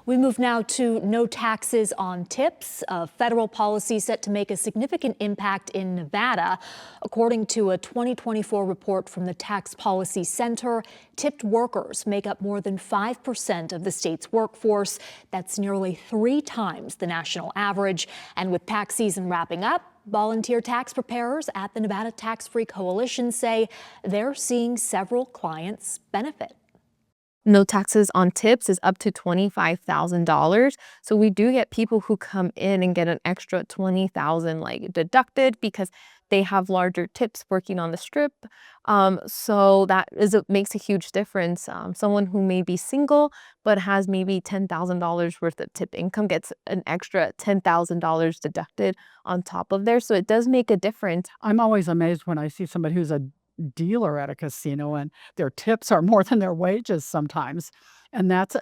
We move now to no taxes on tips, a federal policy set to make a significant impact in Nevada. According to a 2024 report from the Tax Policy Center, tipped workers make up more than 5% of the state's workforce. That's nearly 3 times the national average. And with tax season wrapping up, volunteer tax preparers at the Nevada Tax-Free Coalition say they're seeing several clients benefit. No taxes on tips is up to $25,000. So we do get people who come in and get an extra $20,000 deducted because they have larger tips working on the strip. So it makes a huge difference. Someone who may be single but has maybe $10,000 worth of tip income gets an extra $10,000 deducted on top of there. So it does make a difference. I'm always amazed when I see somebody who's a dealer at a casino and their tips are more than their wages sometimes. And that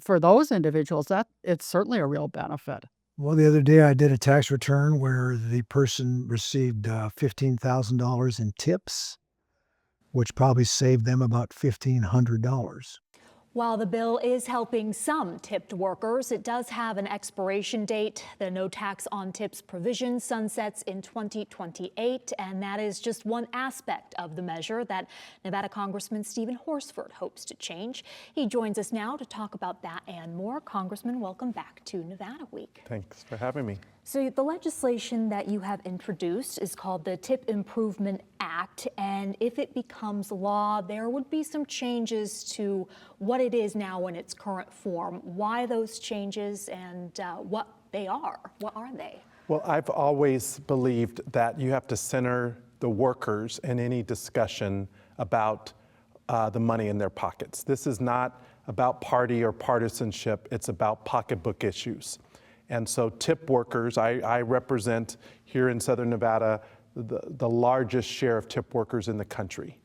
for those individuals, that it's certainly a real benefit. Well, the other day I did a tax return where the person received $15,000 in tips, which probably saved them about $1,500. While the bill is helping some tipped workers, it does have an expiration date. The no tax on tips provision sunsets in 2028, and that is just one aspect of the measure that Nevada Congressman Stephen Horsford hopes to change. He joins us now to talk about that and more. Congressman, welcome back to Nevada Week. Thanks for having me. So the legislation that you have introduced is called the Tip Improvement Act, and if it becomes law, there would be some changes to what it is now in its current form. Why those changes and what they are? What are they? Well, I've always believed that you have to center the workers in any discussion about the money in their pockets. This is not about party or partisanship. It's about pocketbook issues. And so tip workers, I represent here in Southern Nevada the largest share of tip workers in the country.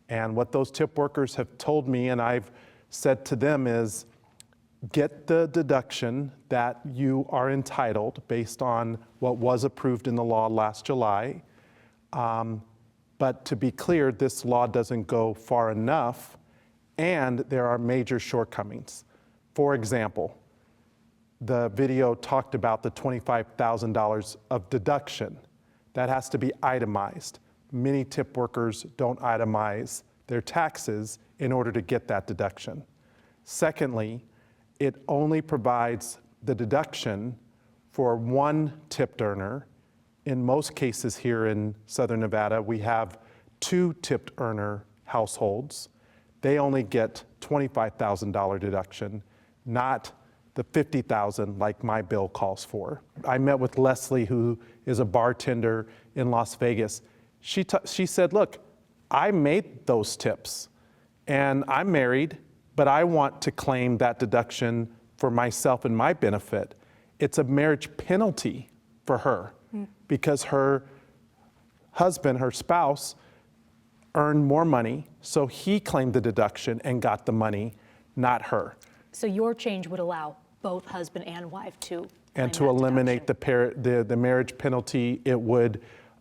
And what those tip workers have told me, and I've said to them, is get the deduction that you are entitled based on what was approved in the law last July. But to be clear, this law doesn't go far enough, and there are major shortcomings. For example, the video talked about the $25,000 of deduction. That has to be itemized. Many tip workers don't itemize their taxes in order to get that deduction. Secondly, it only provides the deduction for one tipped earner. In most cases here in Southern Nevada, we have 2 tipped earner households. They only get $25,000 deduction, not the $50,000 like my bill calls for. I met with Leslie, who is a bartender in Las Vegas. She said, look, I made those tips and I'm married, but I want to claim that deduction for myself and my benefit. It's a marriage penalty for her because her husband, her spouse, earned more money, so he claimed the deduction and got the money, not her. So your change would allow both husband and wife to and to eliminate the marriage penalty. It would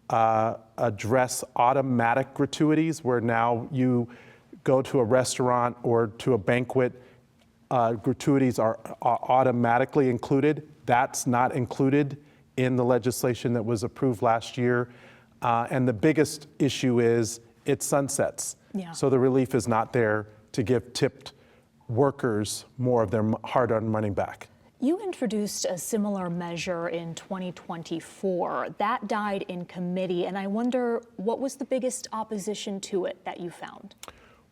address automatic gratuities, where now you go to a restaurant or to a banquet, gratuities are automatically included. That's not included in the legislation that was approved last year. And the biggest issue is it sunsets. Yeah. So the relief is not there to give tipped workers more of their hard-earned money back. You introduced a similar measure in 2024. That died in committee, and I wonder what was the biggest opposition to it that you found?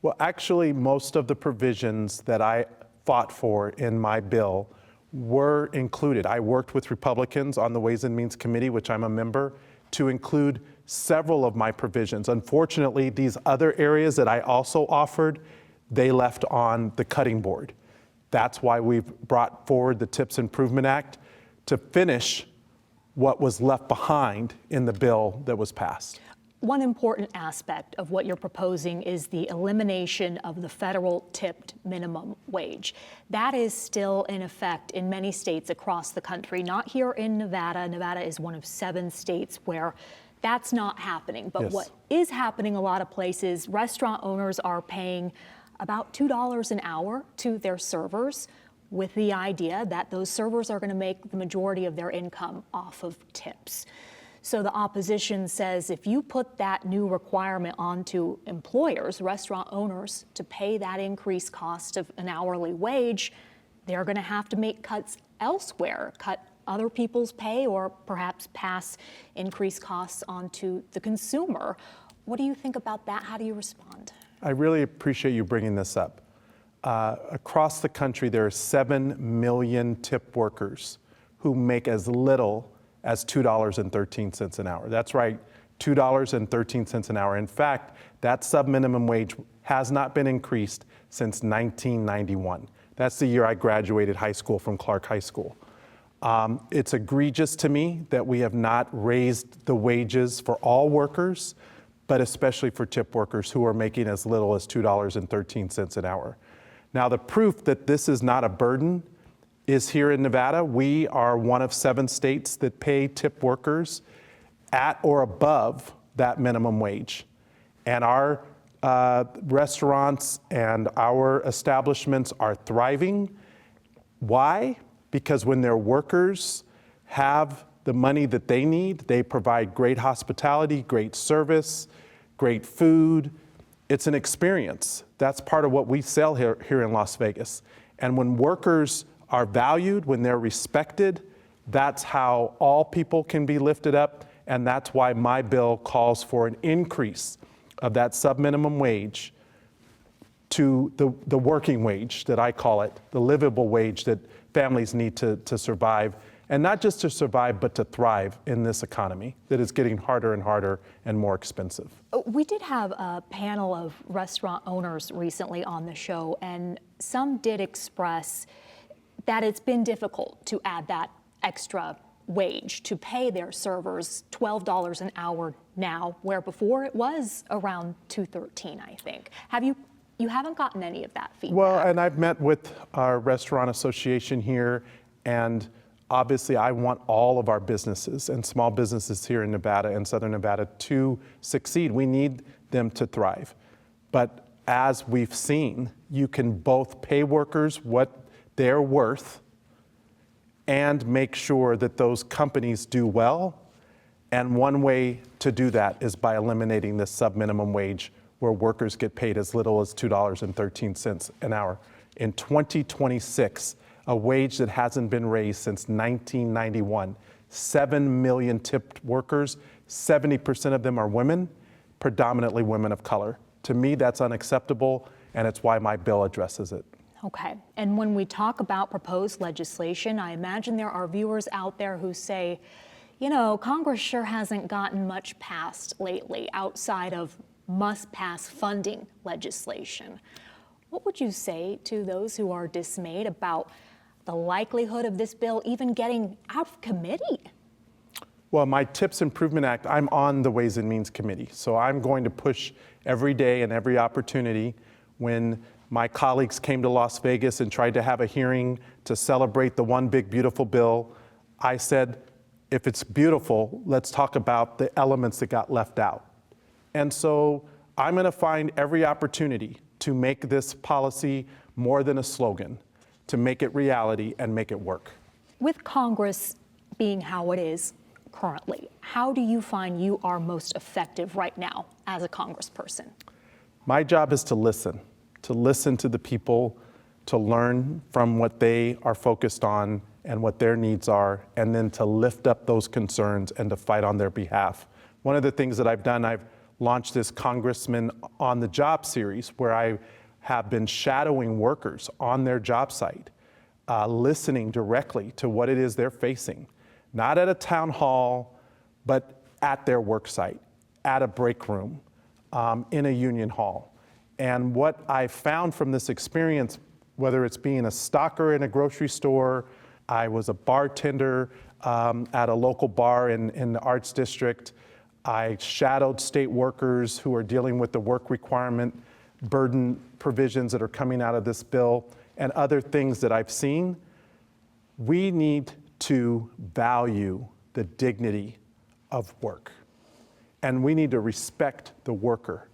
Well, actually, most of the provisions that I fought for in my bill were included. I worked with Republicans on the Ways and Means Committee, which I'm a member, to include several of my provisions. Unfortunately, these other areas that I also offered, they left on the cutting board. That's why we've brought forward the Tips Improvement Act to finish what was left behind in the bill that was passed. One important aspect of what you're proposing is the elimination of the federal tipped minimum wage. That is still in effect in many states across the country, not here in Nevada. Nevada is one of 7 states where that's not happening. But Yes. What is happening a lot of places, restaurant owners are paying about $2 an hour to their servers. with the idea that those servers are going to make the majority of their income off of tips. So the opposition says if you put that new requirement onto employers, restaurant owners, to pay that increased cost of an hourly wage, they're going to have to make cuts elsewhere, cut other people's pay, or perhaps pass increased costs onto the consumer. What do you think about that? How do you respond? I really appreciate you bringing this up. Across the country, there are 7 million tip workers who make as little as $2.13 an hour. That's right, $2.13 an hour. In fact, that sub-minimum wage has not been increased since 1991. That's the year I graduated high school from Clark High School. It's egregious to me that we have not raised the wages for all workers, but especially for tip workers who are making as little as $2.13 an hour. Now, the proof that this is not a burden is here in Nevada. We are one of 7 states that pay tip workers at or above that minimum wage. And our restaurants and our establishments are thriving. Why? Because when their workers have the money that they need, they provide great hospitality, great service, great food. It's an experience. That's part of what we sell here in Las Vegas. And when workers are valued, when they're respected, that's how all people can be lifted up. And that's why my bill calls for an increase of that sub-minimum wage to the working wage, that I call it, the livable wage that families need to survive. And not just to survive, but to thrive in this economy that is getting harder and harder and more expensive. We did have a panel of restaurant owners recently on the show, and some did express that it's been difficult to add that extra wage to pay their servers $12 an hour now, where before it was around $2.13, I think. You haven't gotten any of that feedback? Well, and I've met with our restaurant association here, and obviously I want all of our businesses and small businesses here in Nevada and Southern Nevada to succeed. We need them to thrive. But as we've seen, you can both pay workers what they're worth and make sure that those companies do well. And one way to do that is by eliminating this sub-minimum wage, where workers get paid as little as $2.13 an hour. In 2026, a wage that hasn't been raised since 1991, 7 million tipped workers, 70% of them are women, predominantly women of color. To me, that's unacceptable, and it's why my bill addresses it. Okay, and when we talk about proposed legislation, I imagine there are viewers out there who say, you know, Congress sure hasn't gotten much passed lately outside of must-pass funding legislation. What would you say to those who are dismayed about the likelihood of this bill even getting out of committee? Well, my Tips Improvement Act, I'm on the Ways and Means Committee, so I'm going to push every day and every opportunity. When my colleagues came to Las Vegas and tried to have a hearing to celebrate the One Big Beautiful Bill, I said, if it's beautiful, let's talk about the elements that got left out. And so I'm going to find every opportunity to make this policy more than a slogan, to make it reality and make it work. With Congress being how it is currently, how do you find you are most effective right now as a congressperson? My job is to listen to the people, to learn from what they are focused on and what their needs are, and then to lift up those concerns and to fight on their behalf. One of the things that I've done, I've launched this Congressman on the Job series, where I have been shadowing workers on their job site, listening directly to what it is they're facing, not at a town hall, but at their work site, at a break room, in a union hall. And what I found from this experience, whether it's being a stocker in a grocery store, I was a bartender at a local bar in the Arts District, I shadowed state workers who are dealing with the work requirement burden provisions that are coming out of this bill, and other things that I've seen. We need to value the dignity of work, and we need to respect the worker.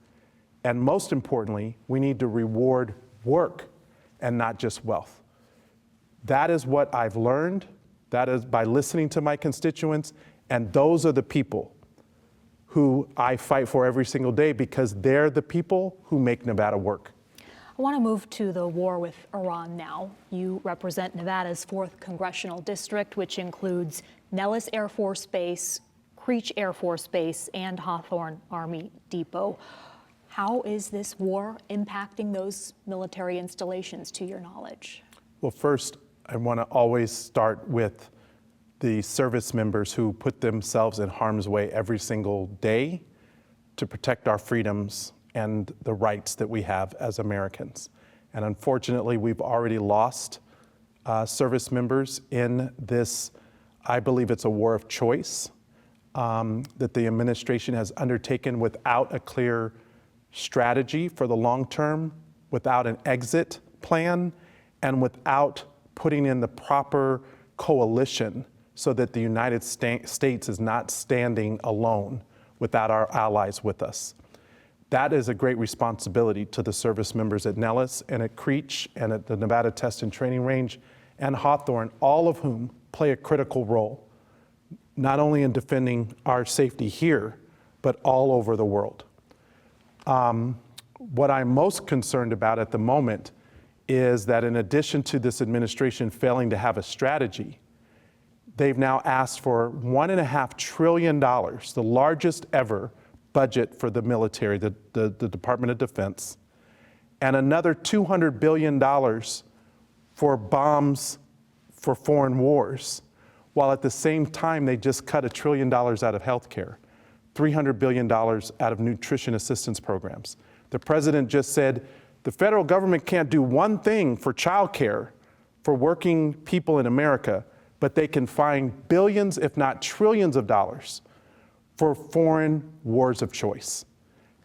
And most importantly, we need to reward work and not just wealth. That is what I've learned. That is by listening to my constituents, and those are the people who I fight for every single day because they're the people who make Nevada work. I want to move to the war with Iran now. You represent Nevada's 4th Congressional District, which includes Nellis Air Force Base, Creech Air Force Base, and Hawthorne Army Depot. How is this war impacting those military installations, to your knowledge? Well, first, I want to always start with the service members who put themselves in harm's way every single day to protect our freedoms and the rights that we have as Americans. And unfortunately, we've already lost service members in this, I believe it's a war of choice that the administration has undertaken without a clear strategy for the long term, without an exit plan, and without putting in the proper coalition so that the United States is not standing alone without our allies with us. That is a great responsibility to the service members at Nellis and at Creech and at the Nevada Test and Training Range and Hawthorne, all of whom play a critical role, not only in defending our safety here, but all over the world. What I'm most concerned about at the moment is that in addition to this administration failing to have a strategy, they've now asked for $1.5 trillion, the largest ever budget for the military, the Department of Defense, and another $200 billion for bombs for foreign wars, while at the same time they just cut $1 trillion out of healthcare, $300 billion out of nutrition assistance programs. The president just said the federal government can't do one thing for childcare for working people in America, but they can find billions, if not trillions of dollars for foreign wars of choice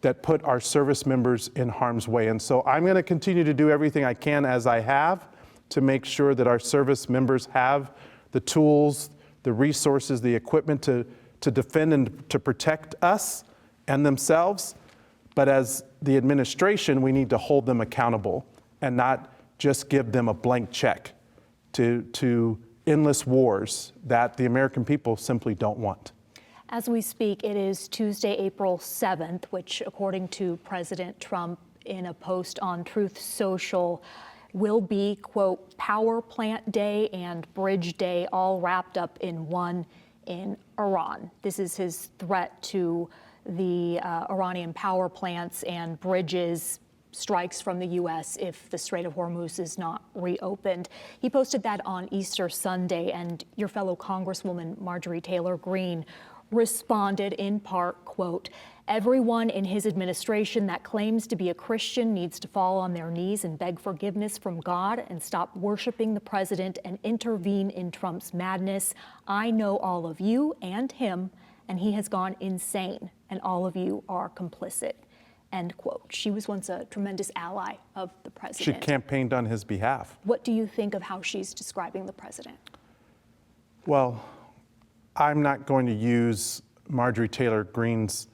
that put our service members in harm's way. And so I'm going to continue to do everything I can, as I have, to make sure that our service members have the tools, the resources, the equipment to defend and to protect us and themselves. But as the administration, we need to hold them accountable and not just give them a blank check to endless wars that the American people simply don't want. As we speak, it is Tuesday, April 7th, which, according to President Trump in a post on Truth Social, will be, quote, Power Plant Day and Bridge Day all wrapped up in one in Iran. This is his threat to the Iranian power plants and bridges, strikes from the U.S. if the Strait of Hormuz is not reopened. He posted that on Easter Sunday, and your fellow Congresswoman Marjorie Taylor Greene responded in part, quote, everyone in his administration that claims to be a Christian needs to fall on their knees and beg forgiveness from God and stop worshiping the president and intervene in Trump's madness. I know all of you and him, and he has gone insane, and all of you are complicit, end quote. She was once a tremendous ally of the president. She campaigned on his behalf. What do you think of how she's describing the president? Well, I'm not going to use Marjorie Taylor Greene's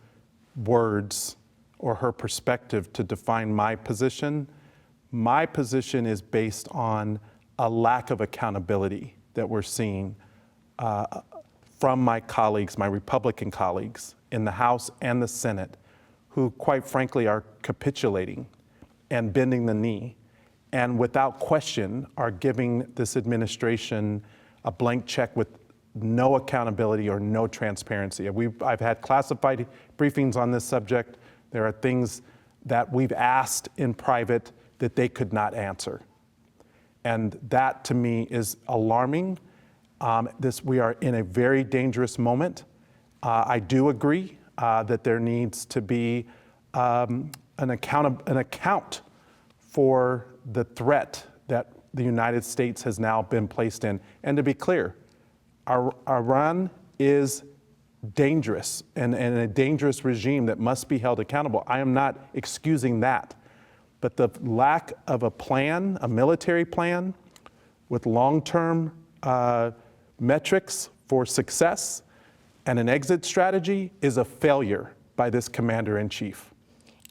words or her perspective to define my position. My position is based on a lack of accountability that we're seeing from my colleagues, my Republican colleagues in the House and the Senate, who quite frankly are capitulating and bending the knee, and without question are giving this administration a blank check with no accountability or no transparency. I've had classified briefings on this subject. There are things that we've asked in private that they could not answer. And that to me is alarming. We are in a very dangerous moment. I do agree that there needs to be an account for the threat that the United States has now been placed in. And to be clear, Iran is dangerous and a dangerous regime that must be held accountable. I am not excusing that. But the lack of a plan, a military plan with long-term metrics for success and an exit strategy is a failure by this commander-in-chief.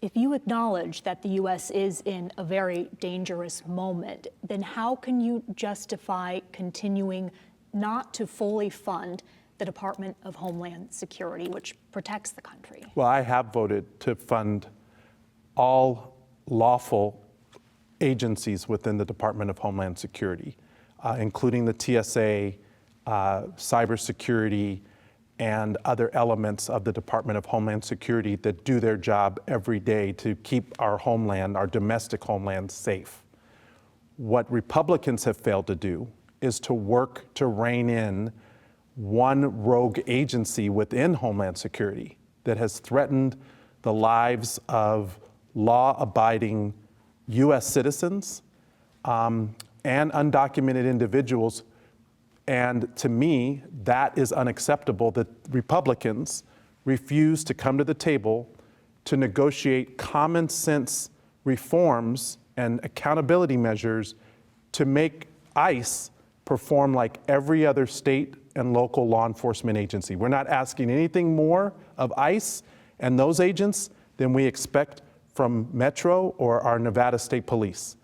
If you acknowledge that the U.S. is in a very dangerous moment, then how can you justify continuing not to fully fund the Department of Homeland Security, which protects the country? Well, I have voted to fund all lawful agencies within the Department of Homeland Security, including the TSA, cybersecurity, and other elements of the Department of Homeland Security that do their job every day to keep our homeland, our domestic homeland, safe. What Republicans have failed to do is to work to rein in one rogue agency within Homeland Security that has threatened the lives of law-abiding U.S. citizens and undocumented individuals. And to me, that is unacceptable that Republicans refuse to come to the table to negotiate common sense reforms and accountability measures to make ICE perform like every other state and local law enforcement agency. We're not asking anything more of ICE and those agents than we expect from Metro or our Nevada State Police.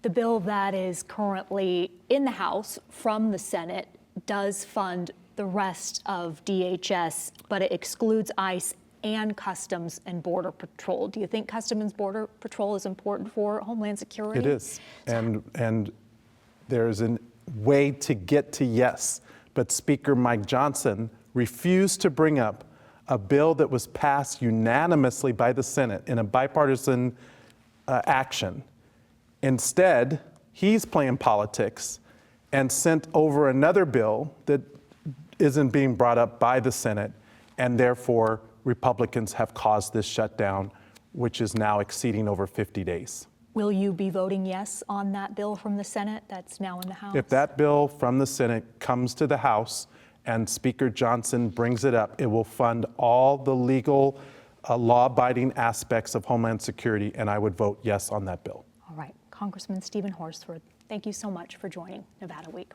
The bill that is currently in the House from the Senate does fund the rest of DHS, but it excludes ICE and Customs and Border Patrol. Do you think Customs and Border Patrol is important for Homeland Security? It is, and there's a way to get to yes, but Speaker Mike Johnson refused to bring up a bill that was passed unanimously by the Senate in a bipartisan action. Instead, he's playing politics and sent over another bill that isn't being brought up by the Senate, and therefore Republicans have caused this shutdown, which is now exceeding over 50 days. Will you be voting yes on that bill from the Senate that's now in the House? If that bill from the Senate comes to the House and Speaker Johnson brings it up, it will fund all the legal, law-abiding aspects of Homeland Security, and I would vote yes on that bill. All right. Congressman Stephen Horsford, thank you so much for joining Nevada Week.